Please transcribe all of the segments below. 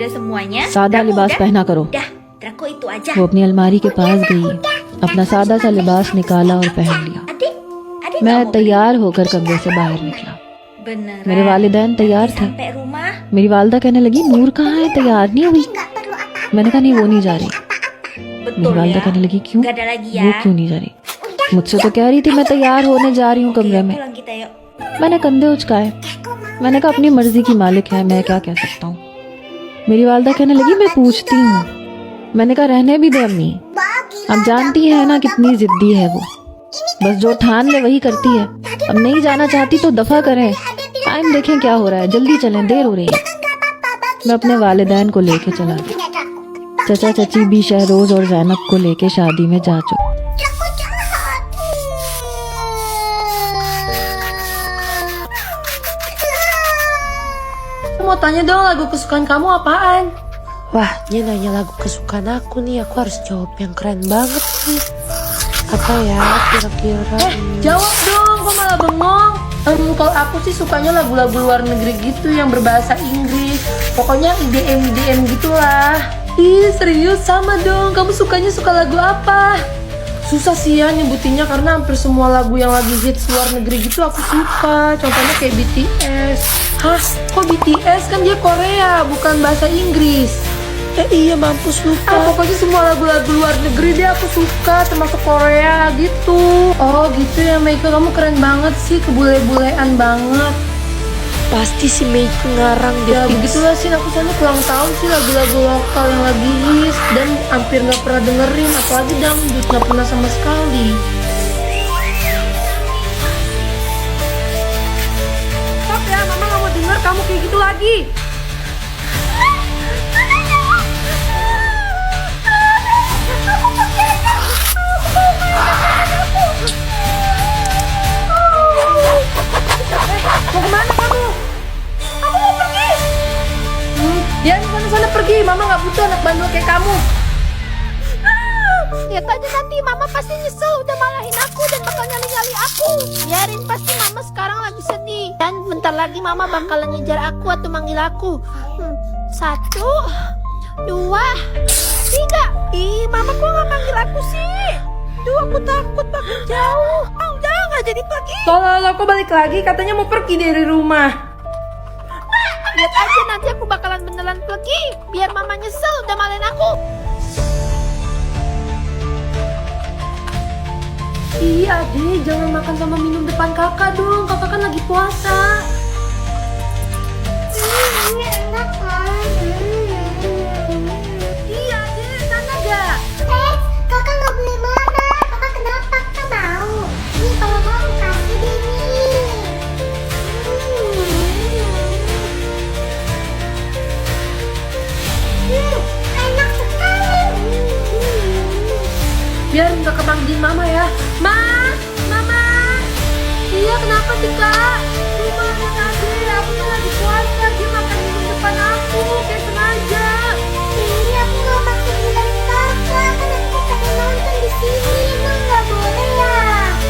udah semuanya. सादा लिबास पहना करो। Udah, Draco itu aja. वो अपनी अलमारी के पास गई, अपना सादा सा लिबास निकाला और पहन लिया। Adik मैं nggak mau तैयार होकर कमरे से बाहर निकला। beneran. मेरे वालिदैन तैयार थे। Sampai rumah. मेरी वालदा कहने लगी नूर कहाँ है, तैयार नहीं हुई। मैंने कहा नहीं वो नहीं जा रही। मेरी Betul वालदा ya. कहने लगी क्यों, Gak ada lagi वो ya. क्यों नहीं जा रही। मुझसे तो कह रही थी मैं तैयार होने जा रही हूँ कमरे में। Pulang kita yuk. मैंने कंधे उचकाए। मैंने कहा अपनी मर्जी की मालिक है, मैं क्या कह सकता हूँ। मेरी वालदा कहने लगी मैं पूछती हूँ। मैंने कहा रहने भी दे अम्मी, अब जानती है ना कितनी जिद्दी है वो, बस जो ठान ले वही करती है। अब नहीं जाना चाहती तो दफा करें, टाइम देखें क्या हो रहा है, जल्दी चलें, देर हो रही है। मैं अपने वालिदैन को लेके चला गया। चचा चची भी शहरोज और जैनब को लेके शादी में जा चुके। Mau tanya dong lagu kesukaan kamu apaan? Wah, dia nanya lagu kesukaan aku nih, aku harus jawab yang keren banget sih. Apa ya kira-kira? Jawab dong, kok malah bengong? Kalau aku sih sukanya lagu-lagu luar negeri gitu yang berbahasa Inggris. Pokoknya IDM gitulah. Ih serius, sama dong. Kamu suka lagu apa? Susah sih ya nyebutinnya karena hampir semua lagu yang lagi hits luar negeri gitu aku suka. Contohnya kayak BTS. Hah? Kok BTS? Kan dia Korea, bukan bahasa Inggris. Iya mampus lupa. Pokoknya semua lagu-lagu luar negeri deh aku suka, termasuk Korea gitu. Oh gitu ya Meika, kamu keren banget sih, kebule-bulean banget. Pasti si Meika ngarang deh. Ya begitulah sih, aku sana kurang tahu sih lagu-lagu lokal yang lagi hits dan hampir nggak pernah dengerin, apalagi dangdut nggak pernah sama sekali. Stop ya, mama nggak mau denger kamu kayak gitu lagi. Mau kemana kamu? Aku mau pergi. Dia sana pergi. Mama nggak butuh anak bandel kayak kamu. Lihat aja nanti mama pasti nyesel udah malahin aku dan bakal nyali-nyali aku. Biarin, pasti mama sekarang lagi sedih. Dan bentar lagi mama bakalan ngejar aku atau manggil aku. 1, 2, 3. Ih, mama kok nggak manggil aku sih? Duh, aku takut makin jauh. Oh, jangan nggak jadi pergi. Kalau aku balik lagi katanya mau pergi dari rumah. Lihat aja nanti aku bakalan beneran pergi. Biar mama nyesel udah malahin aku. Iya deh, jangan makan sama minum depan kakak dong. Kakak kan lagi puasa. Iya deh, sana gak? Kakak nggak boleh marah. Kakak kenapa? Kakak mau. Nih kalau mau kasih deh nih. Enak sekali. Biar nggak kemanggil mama ya. Mama. Iya kenapa sih kak? Cuma anak adik, aku tuh lagi puasa. Dia makan minum depan aku, kayak sengaja. Ini aku nggak makin bilang kakak. Kan aku pengen nonton di sini. Emang nggak boleh ya?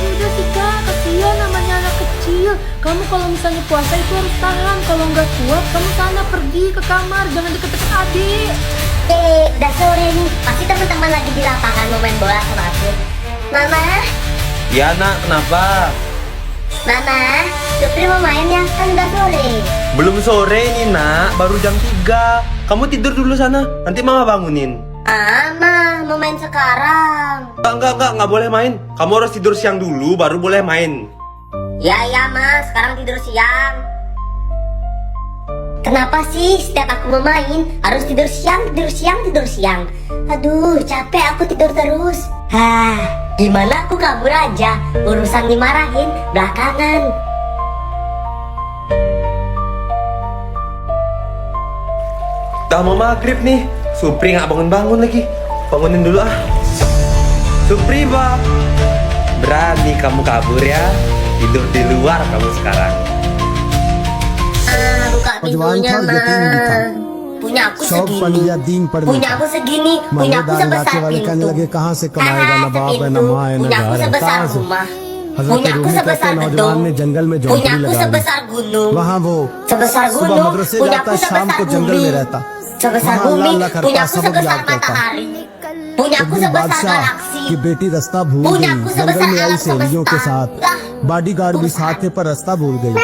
Udah sih kak, kasihan namanya anak kecil. Kamu kalau misalnya puasa itu harus tahan. Kalau nggak kuat, kamu sana pergi ke kamar. Jangan deket-deket adik. Udah sore nih. Pasti teman-teman lagi di lapangan mau main bola sama aku. Mama, Ya nak, kenapa? Mama, Supri mau main ya? Kan udah sore. Belum sore ini nak, baru jam 3. Kamu tidur dulu sana, nanti mama bangunin. Ma, mau main sekarang. Enggak boleh main. Kamu harus tidur siang dulu, baru boleh main. Ya, Ma, sekarang tidur siang. Kenapa sih setiap aku mau main harus tidur siang? Aduh, capek aku tidur terus. Gimana aku kabur aja? Urusan dimarahin belakangan. Dah mau maghrib nih, Supri nggak bangun lagi. Bangunin dulu ah. Supri bang, berani kamu kabur ya? Tidur di luar kamu sekarang. Buka pintunya, Ma. Punya aku segini. Punya aku segini. Punya aku sebesar pintu. Punya aku sebesar rumah. Punya aku sebesar gedung. Punya aku sebesar gunung. Sebesar gunung. Punya aku sebesar bumi. sebesar Maha bumi, Allah karta punyaku sabab sebesar yaad karta. matahari, punyaku एक दिन sebesar बादशाह galaksi, की बेटी रास्ता भूल गई punyaku जंगल sebesar में आई alam सहेलियों के semesta. साथ बॉडीगार्ड भी साथ थे पर रास्ता भूल गई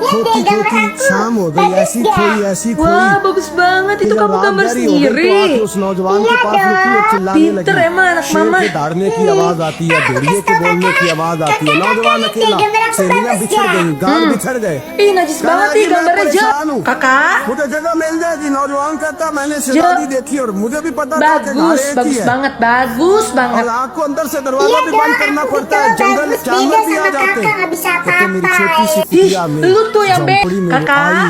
खोती खोती शाम हो गई ऐसी खोई Wah, bagus banget itu kamu gambar रात भरी हो गई तो आके sendiri. उस नौजवान के पास रुकी और चिल्लाने लगी Pinter emang anak शेर mama. के दौड़ने की आवाज आती है भेड़िए के बोलने की आवाज आती है नौजवान अकेला सहेलियां बिछड़ गई गाल बिछड़ गए Ih, najis banget nih gambarnya Jo. परेशान हूँ Kakak, मुझे जगह मिल जाएगी नौजवान कहता मैंने शराबी देखी और मुझे भी पता था कि bagus, गाड़ी bagus है banget, bagus और banget. आग को अंदर से दरवाजा भी बंद करना पड़ता है जंगल जानवर भी आ जाते कहते मेरी छोटी सी कुटिया में lu tuh yang be- झोंपड़ी में वो kakak. आई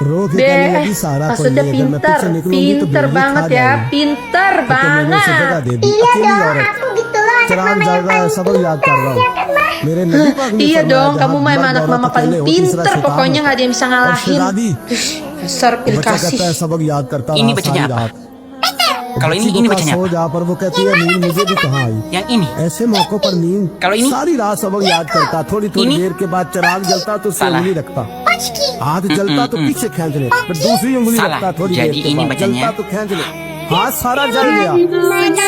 रो के Deh, कहने लगी सारा को maksudnya ले अगर मैं pinter, पीछे निकलूंगी तो pinter बिल्ली खा banget ya, जाएगी pinter तो मैंने उसे जगह banget. दे दी अकेली औरत चिराग जल रहा है सबक याद कर रहा हूँ मेरे नबी पाक ने Iya फरमाया, dong, जहाँ kamu mah emang मर्द anak औरत mama paling अकेले हो, तीसरा pinter, शैतान pokoknya होता nggak ada yang bisa है। और ngalahin. शहजादी Dasar pil बच्चा kasih. कहता है सबक याद करता Ini रहा bacanya सारी apa? रात Kalau बच्ची ini को कहा, bacanya सो apa? जा पर वो कहती है नींद मुझे भी कहाँ आई Yang ini. ऐसे मौकों पर नींद kalau ini? सारी रात सबक याद करता थोड़ी थोड़ी ini? देर के बाद चिराग जलता तो उसे Salah. उंगली रखता हाथ जलता तो पीछे खींच ले फिर दूसरी उंगली Salah. रखता थोड़ी देर Jadi के ini बाद bacanya. जलता तो खींच ले हाथ सारा जल गया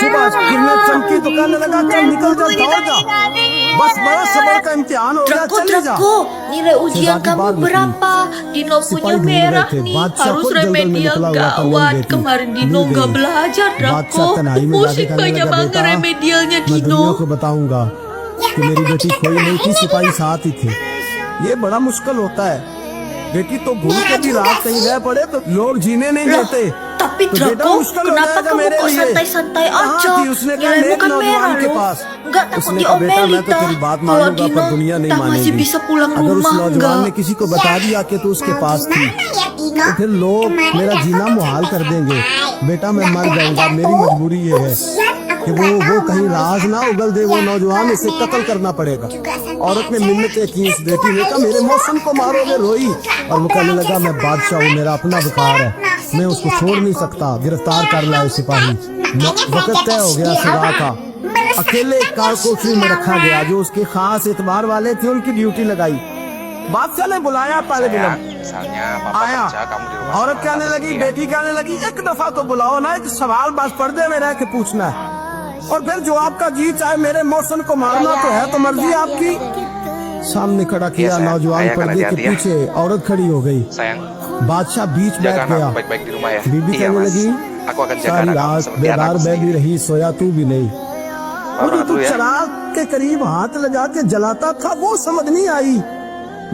सुबह किरणें चमकी तो कहने लगा चल निकल जा दौड़ जा बस बड़ा सबर का इम्तिहान हो गया Draco, चले जा Draco, nilai ujian Shehzadi kamu Bar bikin. berapa? Dino punya Sipai ढूंढ merah रहे थे, nih, बादशाह harus खुद जंगल में remedial निकला हुआ था, नहीं gawat. बेटी, Kemarin मिल Dino nggak गई। belajar, Draco. बादशाह तन्हाई में जाके Pusing कहने banyak लगा, banget बेटा, remedialnya मैं Dino. दुनिया को बताऊंगा कि मेरी बेटी खोई नहीं थी सिपाही साथ ही थे ये बड़ा मुश्किल होता है बेटी तो भूल के भी रात कहीं रह पड़े तो लोग जीने नहीं देते Tapi तो बेटा Draco, मुश्किल हो kenapa जाएगा kamu मेरे kok लिए santai-santai कहाँ aja? थी उसने कहा Nilaimu नेक kan merah नौजवान के loh. पास Nggak takut उसने कहा बेटा diomelin मैं तो dah. तेरी बात Kalau मानूंगा पर Dino, दुनिया नहीं tak masih मानेगी bisa pulang अगर उस rumah नौजवान ने nggak? किसी को बता दिया कि तू उसके पास थी तो फिर लोग मेरा जीना मुहाल कर देंगे बेटा मैं मर जाऊंगा मेरी मजबूरी ये है कि वो कहीं राज ना उगल दे वो नौजवान इसे कत्ल करना पड़ेगा औरत ने मिन्नतें की इस बेटी ने कहा मेरे मौसम को मारोगे रोई और वो कहने लगा मैं बादशाह हूँ मेरा अपना वकार है मैं उसको छोड़ नहीं सकता गिरफ्तार कर लाए सिपाही वक्त तय हो गया सजा का अकेले कारकोठरी में रखा गया जो उसके खास एतबार वाले थे उनकी ड्यूटी लगाई बादशाह ने बुलाया तालिब इल्म आया औरत कहने लगी बेटी कहने लगी एक दफा तो बुलाओ ना एक सवाल बस पर्दे में रह के पूछना है और फिर जो आपका जी चाहे मेरे मौसम को मारना तो है तो मर्जी आपकी सामने खड़ा किया नौजवान पर्दे के पीछे औरत खड़ी हो गई बादशाह बीच बैठ गया बीबी कहने लगी सारी रात बेदार मैं भी रही सोया तू भी नहीं और तू चिराग के करीब हाथ लगा के जलाता था वो समझ नहीं आई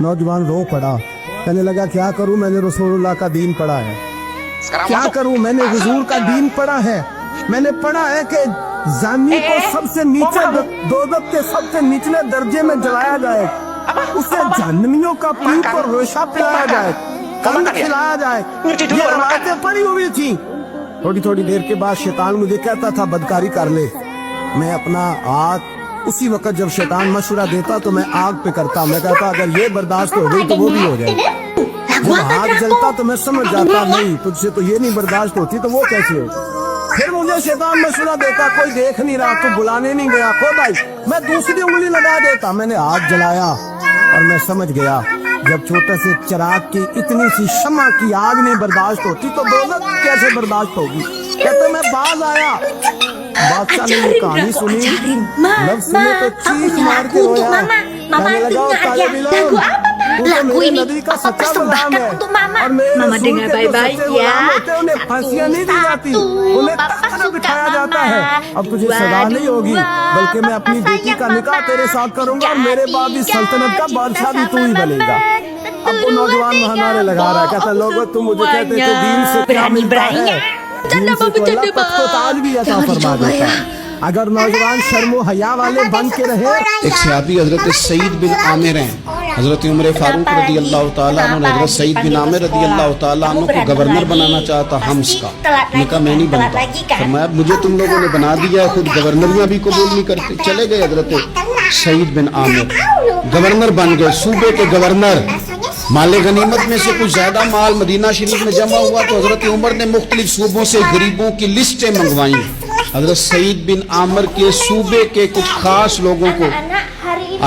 नौजवान रो पड़ा कहने लगा क्या करूं मैंने रसूलुल्लाह का दीन पढ़ा है क्या करूं मैंने हुजूर का दीन पढ़ा है मैंने पढ़ा है कि जानी को सबसे नीचे दोजख के सबसे निचले दर्जे में जलाया जाए उसे जहन्नमियों का पीप और रेशा पिलाया जाए कंद खिलाया जाए ये रवायतें पड़ी हुई थी थोड़ी थोड़ी देर के बाद शैतान मुझे कहता था बदकारी कर ले मैं अपना आग उसी वक्त जब शैतान मशवरा देता तो मैं आग पे करता मैं कहता अगर ये बर्दाश्त हो गई तो वो भी हो जाए जब आग जलता तो मैं समझ जाता नहीं तुझसे तो ये नहीं बर्दाश्त होती तो वो कैसे हो फिर मुझे शैतान मशवरा देता कोई देख नहीं रहा तो बुलाने नहीं गया खुद आई मैं दूसरी उंगली लगा देता मैंने आग जलाया और मैं समझ गया जब छोटे से चिराग की इतनी सी शमा की आग नहीं बर्दाश्त होती तो दोजख कैसे बर्दाश्त होगी कहते मैं बाज आया बादशाह ने ये कहानी सुनी लफ्ज सुने तो चीख मार के रोया कहने लगा तालिब इल्म तू तो मेरे नबी का सच्चा गुलाम है और मेरे रसूल के जो सच्चे गुलाम होते हैं उन्हें फांसियां नहीं दी जाती उन्हें तख्त पर बिठाया जाता है अब तुझे सजा नहीं होगी बल्कि मैं अपनी बेटी का निकाह तेरे साथ करूंगा और मेरे बाद इस सल्तनत का बादशाह भी तू ही बनेगा अब वो नौजवान महानारे लगा रहा है कहता लोगों तुम मुझे कहते तो दीन से क्या मिलता है दीन से तो अल्लाह तख्त व ताज भी अता फरमा देता है अगर नौजवान शर्मो हया वाले बन के रहे एक सहाबी हजरत सईद बिन आमिर हैं हजरत उमर फारूक रदी अल्लाह ताला अन्हु ने हजरत सईद बिन आमिर रदी अल्लाह ताला अन्हु को गवर्नर बनाना चाहता हम्स का उन्होंने कहा मैं नहीं बनता फरमाया मुझे तुम लोगों ने बना दिया खुद गवर्नरियां भी कबूल नहीं करते चले गए हजरत सईद बिन आमिर गवर्नर बन गए सूबे के गवर्नर माल गनीमत में से कुछ ज्यादा माल मदीना शरीफ में जमा हुआ तो हजरत उमर ने मुख्तलिफ सूबों से गरीबों की लिस्टें मंगवाई हजरत सईद बिन आमिर के सूबे के कुछ खास लोगों को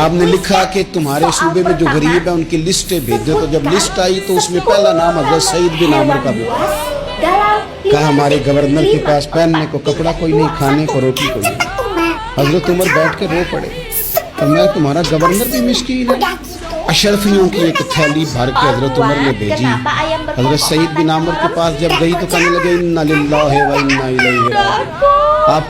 आपने लिखा कि तुम्हारे सूबे में जो गरीब है उनकी लिस्टें भेजो तो जब लिस्ट आई तो उसमें पहला नाम हजरत सईद बिन आमिर का भी कहा हमारे गवर्नर के पास पहनने को कपड़ा कोई नहीं, खाने को रोटी कोई नहीं। हजरत उमर बैठ के रो पड़े और मैं तुम्हारा गवर्नर भी मिस्कीन है। अशरफियों की एक थैली भर के हजरत उमर ने भेजी। हजरत सईद बिन आमिर के पास जब गई तो कहने लगे इन्ना लिल्लाहि व इन्ना इलैहि राजिऊन। आप